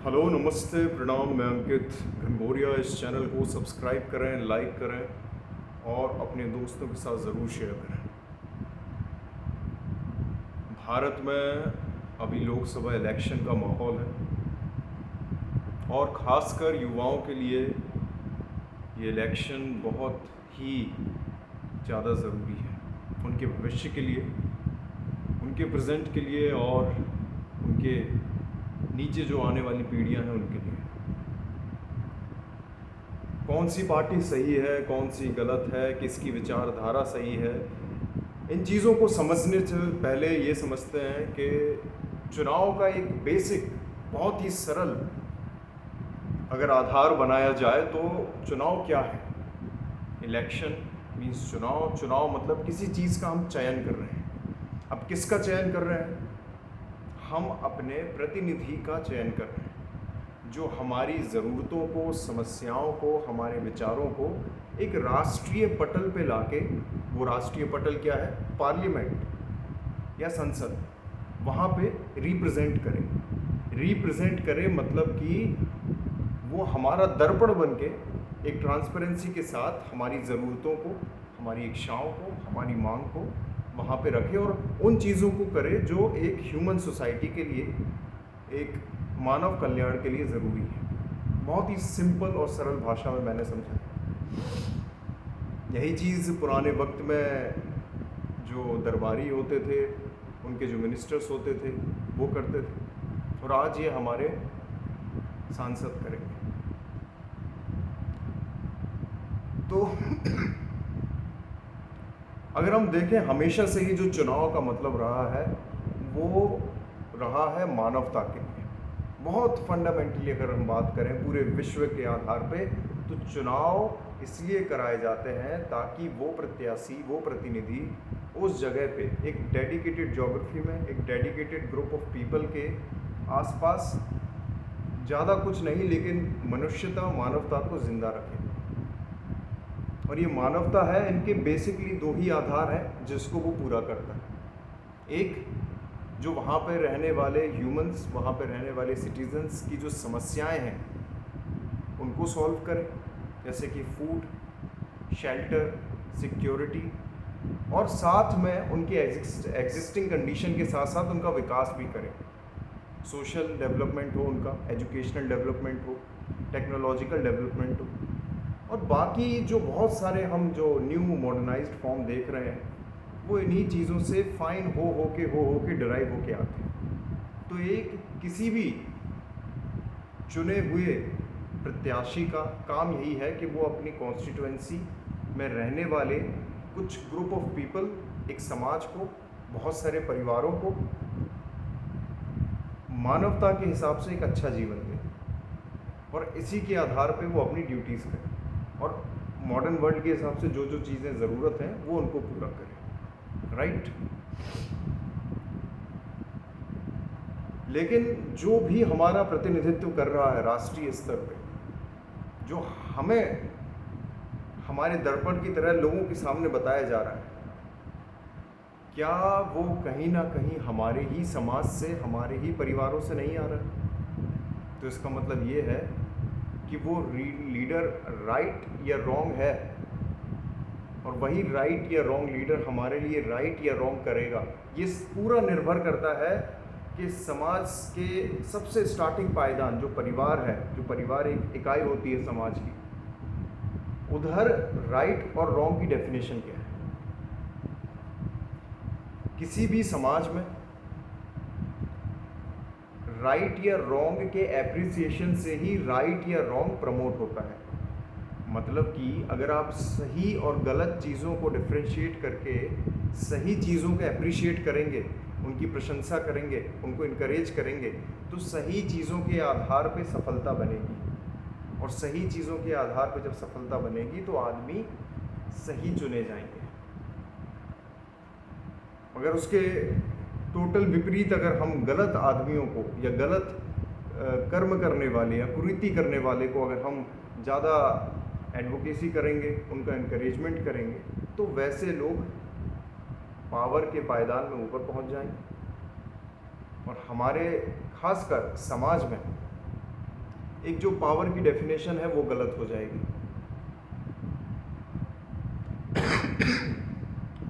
Hello, नमस्ते, प्रणाम। मैं अंकित घनघोरिया। इस चैनल को सब्सक्राइब करें, लाइक करें और अपने दोस्तों के साथ ज़रूर शेयर करें। भारत में अभी लोकसभा इलेक्शन का माहौल है और ख़ासकर युवाओं के लिए ये इलेक्शन बहुत ही ज़्यादा ज़रूरी है, उनके भविष्य के लिए, उनके प्रेजेंट के लिए और उनके नीचे जो आने वाली पीढ़ियां हैं उनके लिए। कौन सी पार्टी सही है, कौन सी गलत है, किसकी विचारधारा सही है, इन चीज़ों को समझने से पहले ये समझते हैं कि चुनाव का एक बेसिक, बहुत ही सरल अगर आधार बनाया जाए तो चुनाव क्या है। इलेक्शन मीन्स चुनाव। चुनाव मतलब किसी चीज़ का हम चयन कर रहे हैं। अब किसका चयन कर रहे हैं? हम अपने प्रतिनिधि का चयन कर रहे हैं जो हमारी ज़रूरतों को, समस्याओं को, हमारे विचारों को एक राष्ट्रीय पटल पे लाके, वो राष्ट्रीय पटल क्या है? पार्लियामेंट या संसद, वहाँ पे रिप्रेजेंट करें मतलब कि वो हमारा दर्पण बन के एक ट्रांसपेरेंसी के साथ हमारी ज़रूरतों को, हमारी इच्छाओं को, हमारी मांग को वहाँ पे रखे और उन चीज़ों को करे जो एक ह्यूमन सोसाइटी के लिए, एक मानव कल्याण के लिए ज़रूरी है। बहुत ही सिंपल और सरल भाषा में मैंने समझा। यही चीज़ पुराने वक्त में जो दरबारी होते थे, उनके जो मिनिस्टर्स होते थे, वो करते थे और आज ये हमारे सांसद करेंगे। तो अगर हम देखें, हमेशा से ही जो चुनाव का मतलब रहा है वो रहा है मानवता के लिए। बहुत फंडामेंटली अगर हम बात करें पूरे विश्व के आधार पे, तो चुनाव इसलिए कराए जाते हैं ताकि वो प्रत्याशी, वो प्रतिनिधि उस जगह पे एक डेडिकेटेड ज्योग्राफी में, एक डेडिकेटेड ग्रुप ऑफ पीपल के आसपास ज़्यादा कुछ नहीं लेकिन मनुष्यता, मानवता को ज़िंदा रखें। और ये मानवता है, इनके बेसिकली दो ही आधार हैं जिसको वो पूरा करता है। एक, जो वहाँ पे रहने वाले ह्यूमंस, वहाँ पे रहने वाले सिटीजन्स की जो समस्याएं हैं उनको सॉल्व करें, जैसे कि फूड, शेल्टर, सिक्योरिटी, और साथ में उनके एग्जिस्टिंग कंडीशन के साथ साथ उनका विकास भी करें। सोशल डेवलपमेंट हो उनका, एजुकेशनल डेवलपमेंट हो, टेक्नोलॉजिकल डेवलपमेंट हो, और बाकी जो बहुत सारे हम जो न्यू मॉडर्नाइज्ड फॉर्म देख रहे हैं वो इन्हीं चीज़ों से फाइन हो के डिराइव हो के आते हैं। तो एक किसी भी चुने हुए प्रत्याशी का काम यही है कि वो अपनी कॉन्स्टिट्यूएंसी में रहने वाले कुछ ग्रुप ऑफ पीपल, एक समाज को, बहुत सारे परिवारों को मानवता के हिसाब से एक अच्छा जीवन दें और इसी के आधार पे वो अपनी ड्यूटीज़ करें और मॉडर्न वर्ल्ड के हिसाब से जो जो चीज़ें ज़रूरत हैं वो उनको पूरा करें। राइट। लेकिन जो भी हमारा प्रतिनिधित्व कर रहा है राष्ट्रीय स्तर पे, जो हमें हमारे दर्पण की तरह लोगों के सामने बताया जा रहा है, क्या वो कहीं ना कहीं हमारे ही समाज से, हमारे ही परिवारों से नहीं आ रहा? तो इसका मतलब ये है कि वो लीडर राइट या रॉन्ग है, और वही राइट या रॉन्ग लीडर हमारे लिए राइट या रॉन्ग करेगा। ये पूरा निर्भर करता है कि समाज के सबसे स्टार्टिंग पायदान जो परिवार है, जो परिवार एक इकाई होती है समाज की, उधर राइट और रॉन्ग की डेफिनेशन क्या है। किसी भी समाज में राइट या रॉन्ग के एप्रिसिएशन से ही राइट या रॉन्ग प्रमोट होता है। मतलब कि अगर आप सही और गलत चीज़ों को डिफ्रेंशिएट करके सही चीज़ों को एप्रिशिएट करेंगे, उनकी प्रशंसा करेंगे, उनको इनकरेज करेंगे, तो सही चीज़ों के आधार पे सफलता बनेगी। और सही चीज़ों के आधार पे जब सफलता बनेगी तो आदमी सही चुने जाएंगे। अगर उसके टोटल विपरीत अगर हम गलत आदमियों को या गलत कर्म करने वाले या कुरीति करने वाले को अगर हम ज़्यादा एडवोकेसी करेंगे, उनका इनकरेजमेंट करेंगे, तो वैसे लोग पावर के पायदान में ऊपर पहुंच जाएंगे। और हमारे खासकर समाज में एक जो पावर की डेफिनेशन है वो गलत हो जाएगी।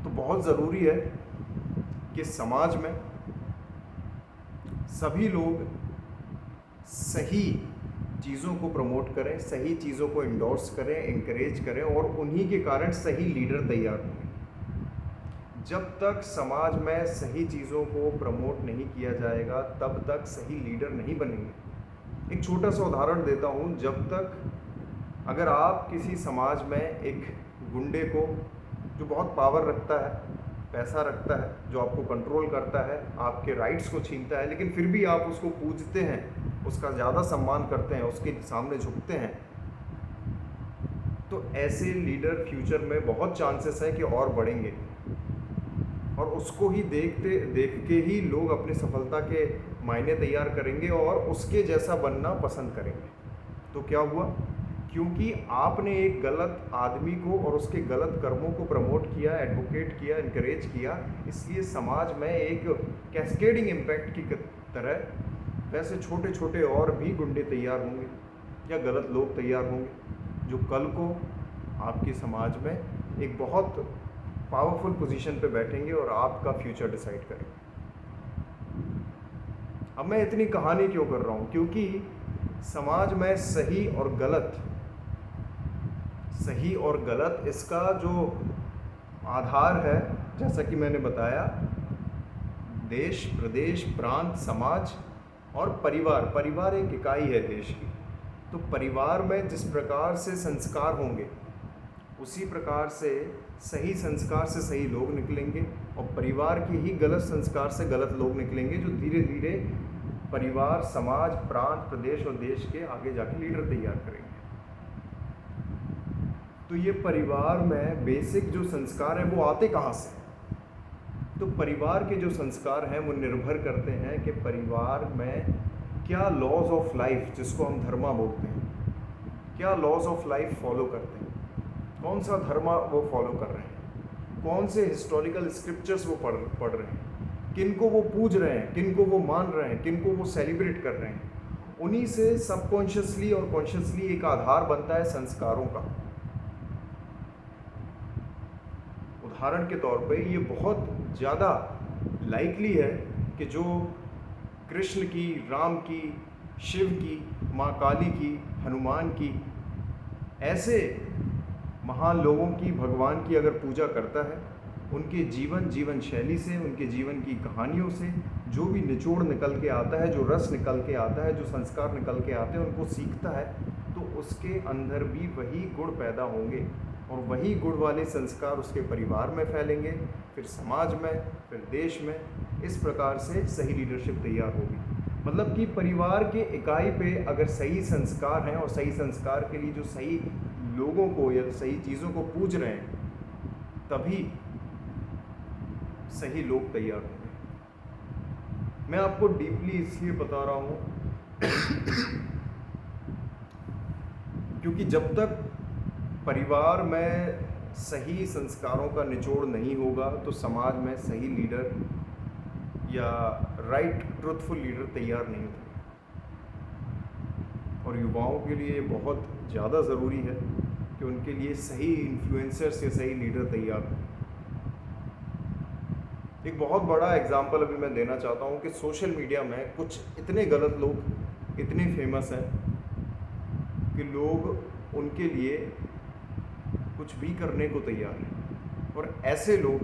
तो बहुत ज़रूरी है कि समाज में सभी लोग सही चीज़ों को प्रमोट करें, सही चीज़ों को इंडोर्स करें, एंकरेज करें, और उन्हीं के कारण सही लीडर तैयार होंगे। जब तक समाज में सही चीज़ों को प्रमोट नहीं किया जाएगा तब तक सही लीडर नहीं बनेंगे। एक छोटा सा उदाहरण देता हूँ। जब तक अगर आप किसी समाज में एक गुंडे को, जो बहुत पावर रखता है, पैसा रखता है, जो आपको कंट्रोल करता है, आपके राइट्स को छीनता है, लेकिन फिर भी आप उसको पूजते हैं, उसका ज़्यादा सम्मान करते हैं, उसके सामने झुकते हैं, तो ऐसे लीडर फ्यूचर में बहुत चांसेस है कि और बढ़ेंगे, और उसको ही देख के ही लोग अपनी सफलता के मायने तैयार करेंगे और उसके जैसा बनना पसंद करेंगे। तो क्या हुआ? क्योंकि आपने एक गलत आदमी को और उसके गलत कर्मों को प्रमोट किया, एडवोकेट किया, इनकरेज किया, इसलिए समाज में एक कैस्केडिंग इम्पैक्ट की तरह वैसे छोटे छोटे और भी गुंडे तैयार होंगे या गलत लोग तैयार होंगे, जो कल को आपके समाज में एक बहुत पावरफुल पोजीशन पे बैठेंगे और आपका फ्यूचर डिसाइड करेंगे। अब मैं इतनी कहानी क्यों कर रहा हूँ? क्योंकि समाज में सही और गलत इसका जो आधार है, जैसा कि मैंने बताया, देश, प्रदेश, प्रांत, समाज और परिवार एक इकाई है देश की। तो परिवार में जिस प्रकार से संस्कार होंगे उसी प्रकार से सही संस्कार से सही लोग निकलेंगे, और परिवार के ही गलत संस्कार से गलत लोग निकलेंगे, जो धीरे धीरे परिवार, समाज, प्रांत, प्रदेश और देश के आगे जाके लीडर तैयार करेंगे। तो ये परिवार में बेसिक जो संस्कार हैं वो आते कहाँ से? तो परिवार के जो संस्कार हैं वो निर्भर करते हैं कि परिवार में क्या लॉज ऑफ लाइफ, जिसको हम धर्मा बोलते हैं, क्या लॉज ऑफ लाइफ फॉलो करते हैं, कौन सा धर्म वो फॉलो कर रहे हैं, कौन से हिस्टोरिकल स्क्रिप्चर्स वो पढ़ रहे हैं, किन को वो पूज रहे हैं, किन को वो मान रहे हैं, किन को वो सेलिब्रेट कर रहे हैं। उन्हीं से सबकॉन्शियसली और कॉन्शियसली एक आधार बनता है संस्कारों का। उदाहरण के तौर पे ये बहुत ज़्यादा लाइकली है कि जो कृष्ण की, राम की, शिव की, माँ काली की, हनुमान की, ऐसे महान लोगों की, भगवान की अगर पूजा करता है, उनके जीवन शैली से, उनके जीवन की कहानियों से जो भी निचोड़ निकल के आता है, जो रस निकल के आता है, जो संस्कार निकल के आते हैं, उनको सीखता है, तो उसके अंदर भी वही गुण पैदा होंगे, और वही गुण वाले संस्कार उसके परिवार में फैलेंगे, फिर समाज में, फिर देश में। इस प्रकार से सही लीडरशिप तैयार होगी। मतलब कि परिवार के इकाई पे अगर सही संस्कार हैं और सही संस्कार के लिए जो सही लोगों को या सही चीज़ों को पूज रहे हैं, तभी सही लोग तैयार होंगे। मैं आपको डीपली इसलिए बता रहा हूँ क्योंकि जब तक परिवार में सही संस्कारों का निचोड़ नहीं होगा तो समाज में सही लीडर या राइट ट्रुथफुल लीडर तैयार नहीं होंगे। और युवाओं के लिए बहुत ज़्यादा ज़रूरी है कि उनके लिए सही इन्फ्लुएंसर्स या सही लीडर तैयार हों। एक बहुत बड़ा एग्जाम्पल अभी मैं देना चाहता हूँ कि सोशल मीडिया में कुछ इतने गलत लोग इतने फेमस हैं कि लोग उनके लिए कुछ भी करने को तैयार हैं, और ऐसे लोग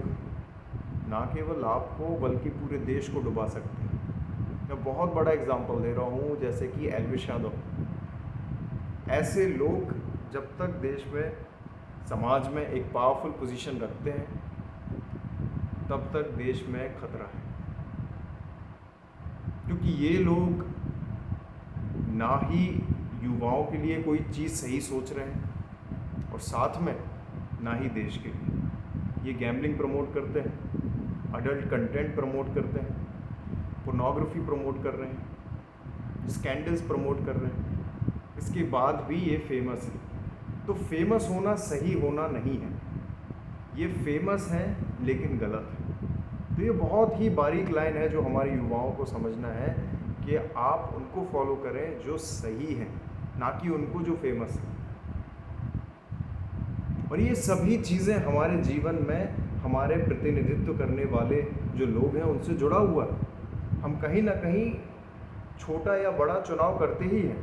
ना केवल आपको बल्कि पूरे देश को डुबा सकते हैं। मैं बहुत बड़ा एग्जाम्पल दे रहा हूँ, जैसे कि एल्विश यादव। ऐसे लोग जब तक देश में, समाज में एक पावरफुल पोजीशन रखते हैं, तब तक देश में खतरा है, क्योंकि ये लोग ना ही युवाओं के लिए कोई चीज़ सही सोच रहे हैं और साथ में ना ही देश के लिए। ये गैम्बलिंग प्रमोट करते हैं, अडल्ट कंटेंट प्रमोट करते हैं, पोर्नोग्राफी प्रमोट कर रहे हैं, स्कैंडल्स प्रमोट कर रहे हैं। इसके बाद भी ये फेमस है। तो फेमस होना सही होना नहीं है, ये फेमस है लेकिन गलत है। तो ये बहुत ही बारीक लाइन है जो हमारे युवाओं को समझना है कि आप उनको फॉलो करें जो सही हैं, ना कि उनको जो फेमस है। और ये सभी चीज़ें हमारे जीवन में हमारे प्रतिनिधित्व करने वाले जो लोग हैं उनसे जुड़ा हुआ है। हम कहीं ना कहीं छोटा या बड़ा चुनाव करते ही हैं।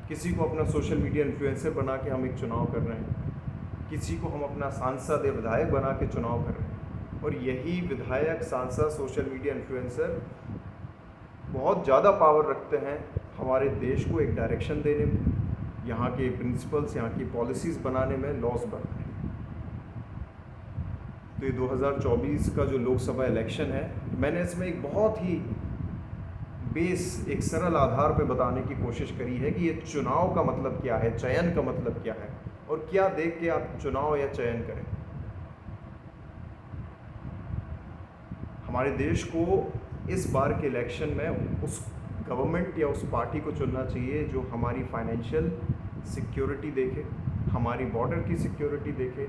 किसी को अपना सोशल मीडिया इन्फ्लुएंसर बना के हम एक चुनाव कर रहे हैं, किसी को हम अपना सांसद या विधायक बना के चुनाव कर रहे हैं। और यही विधायक, सांसद, सोशल मीडिया इन्फ्लुएंसर बहुत ज़्यादा पावर रखते हैं हमारे देश को एक डायरेक्शन देने में, यहाँ के प्रिंसिपल्स, यहाँ की पॉलिसीज़ बनाने में, लॉस बनाने में। तो ये 2024 का जो लोकसभा इलेक्शन है, मैंने इसमें एक बहुत ही एक सरल आधार पे बताने की कोशिश करी है कि ये चुनाव का मतलब क्या है, चयन का मतलब क्या है, और क्या देख के आप चुनाव या चयन करें। हमारे देश को इस बार के इलेक्शन में उस गवर्नमेंट या उस पार्टी को चुनना चाहिए जो हमारी फाइनेंशियल सिक्योरिटी देखे, हमारी बॉर्डर की सिक्योरिटी देखे,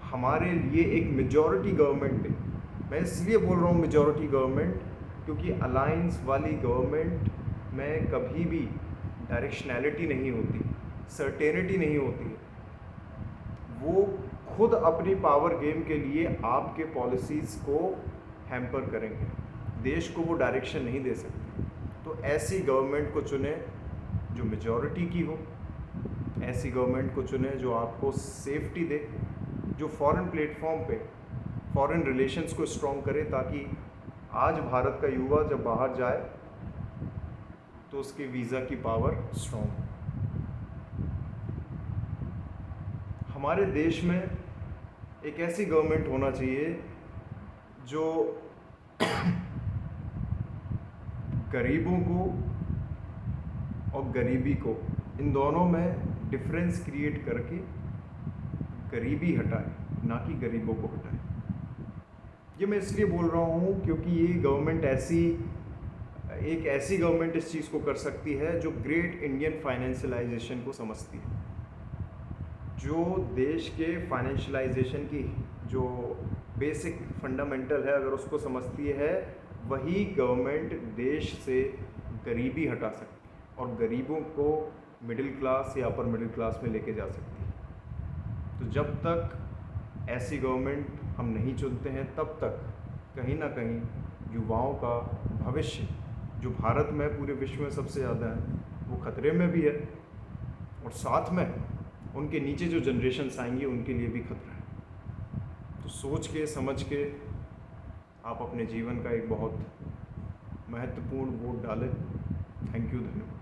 हमारे लिए एक मेजॉरिटी गवर्नमेंट दे। मैं इसलिए बोल रहा हूँ मेजॉरिटी गवर्नमेंट, क्योंकि अलायंस वाली गवर्नमेंट में कभी भी डायरेक्शनैलिटी नहीं होती, सर्टेनिटी नहीं होती। वो खुद अपनी पावर गेम के लिए आपके पॉलिसीज़ को हैम्पर करेंगे, देश को वो डायरेक्शन नहीं दे सकते। तो ऐसी गवर्नमेंट को चुने जो मेजॉरिटी की हो, ऐसी गवर्नमेंट को चुने जो आपको सेफ्टी दे, जो फॉरेन प्लेटफॉर्म पे फॉरेन रिलेशंस को स्ट्रॉन्ग करे, ताकि आज भारत का युवा जब बाहर जाए तो उसके वीज़ा की पावर स्ट्रॉन्ग हो। हमारे देश में एक ऐसी गवर्नमेंट होना चाहिए जो गरीबों को और गरीबी को, इन दोनों में डिफरेंस क्रिएट करके गरीबी हटाए, ना कि गरीबों को हटाए। ये मैं इसलिए बोल रहा हूँ क्योंकि ये गवर्नमेंट एक ऐसी गवर्नमेंट इस चीज़ को कर सकती है जो ग्रेट इंडियन फाइनेंशियलाइजेशन को समझती है, जो देश के फाइनेंशियलाइजेशन की जो बेसिक फंडामेंटल है, अगर उसको समझती है, वही गवर्नमेंट देश से गरीबी हटा सकती है और गरीबों को मिडिल क्लास या अपर मिडिल क्लास में लेके जा सकती है। तो जब तक ऐसी गवर्नमेंट हम नहीं चुनते हैं, तब तक कहीं ना कहीं युवाओं का भविष्य, जो भारत में पूरे विश्व में सबसे ज़्यादा है, वो खतरे में भी है, और साथ में उनके नीचे जो जनरेशन्स आएंगी उनके लिए भी खतरा है। तो सोच के समझ के आप अपने जीवन का एक बहुत महत्वपूर्ण वोट डालें। थैंक यू, धन्यवाद।